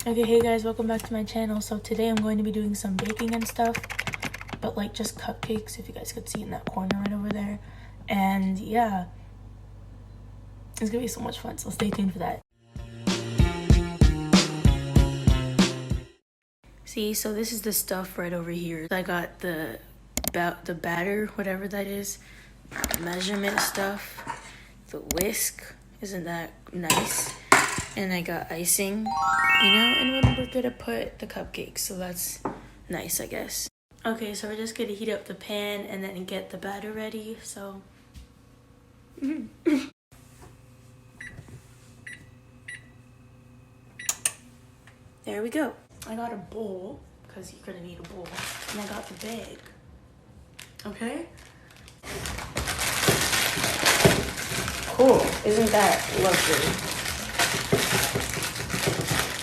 Okay, hey guys, welcome back to my channel. So today I'm going to be doing some baking and stuff, but like just cupcakes, if you guys could see in that corner right over there. And yeah, it's gonna be so much fun, so stay tuned for that. See, so this is the stuff right over here. I got the batter, whatever that is, measurement stuff, the whisk, isn't that nice? And I got icing, you know, and then we're gonna put the cupcakes, so that's nice, I guess. Okay, so we're just gonna heat up the pan and then get the batter ready, so. There we go. I got a bowl, because you're gonna need a bowl, and I got the bag. Okay? Cool, isn't that lovely?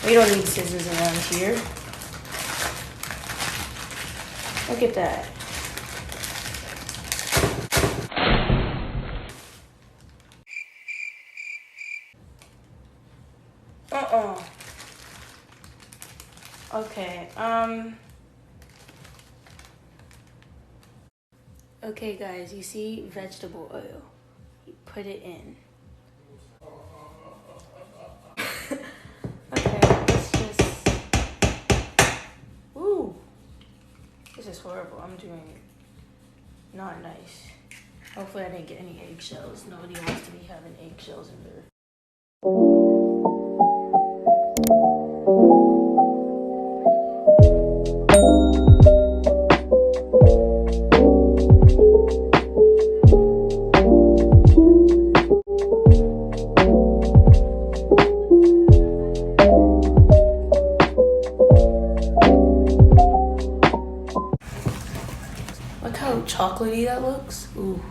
We don't need scissors around here. Look at that. Okay, okay guys, you see vegetable oil. You put it in. Okay, let's just... Ooh! This is horrible. I'm doing not nice. Hopefully I didn't get any eggshells. Nobody wants to be having eggshells in there. Look how chocolatey that looks. Ooh.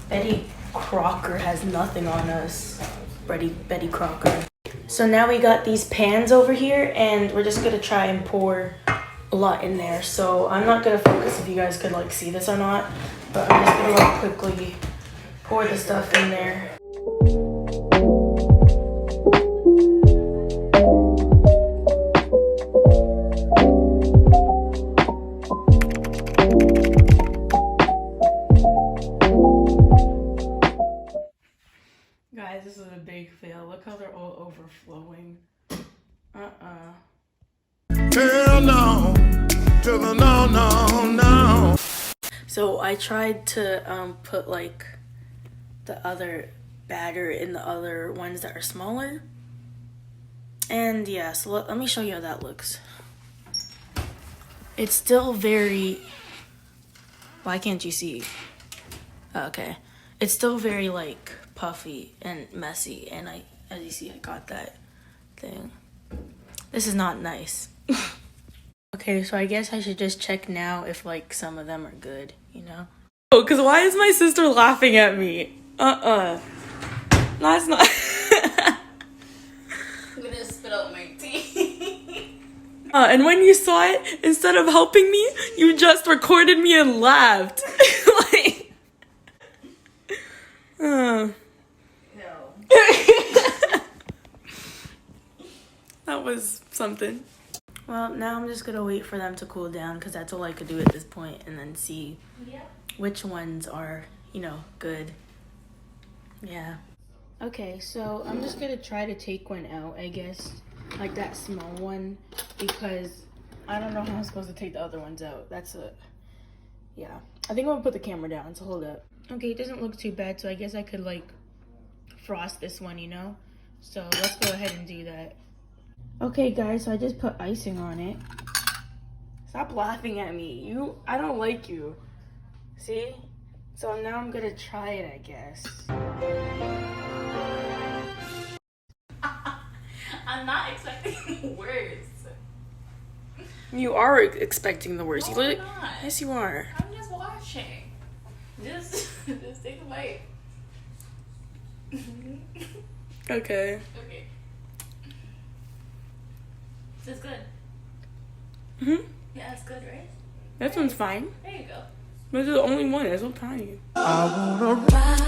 Betty Crocker has nothing on us. Betty Crocker. So now we got these pans over here, and we're just gonna try and pour a lot in there. So I'm not gonna focus if you guys could like see this or not, but I'm just gonna like quickly pour the stuff in there. Guys, this is a big fail. Look how they're all overflowing. Hell no. No. So I tried to put like the other batter in the other ones that are smaller. And yeah, so let me show you how that looks. It's still very... Why can't you see? Okay. It's still very like puffy and messy, and as you see, I got that thing. This is not nice. Okay, so I guess I should just check now if like some of them are good, you know? Oh, cause why is my sister laughing at me? That's not. I'm gonna spit out my tea. And when you saw it, instead of helping me, you just recorded me and laughed. Like, No. That was something. Well, now I'm just gonna wait for them to cool down, because that's all I could do at this point, and then see which ones are, you know, good. Yeah. Okay, so I'm just gonna try to take one out, I guess. Like that small one, because I don't know how I'm supposed to take the other ones out. Yeah. I think I'm gonna put the camera down, so hold up. Okay, it doesn't look too bad, so I guess I could like frost this one, you know? So let's go ahead and do that. Okay guys, so I just put icing on it. Stop laughing at me. I don't like you. See? So now I'm gonna try it, I guess. I'm not expecting the worst. You are expecting the worst. No, I'm not. Yes, you are. I'm just watching. Just take a bite. Okay. Okay. This is good. Mhm. Yeah, it's good, right? That one's fine. There you go. This is the only one. It's so tiny. I wanna ride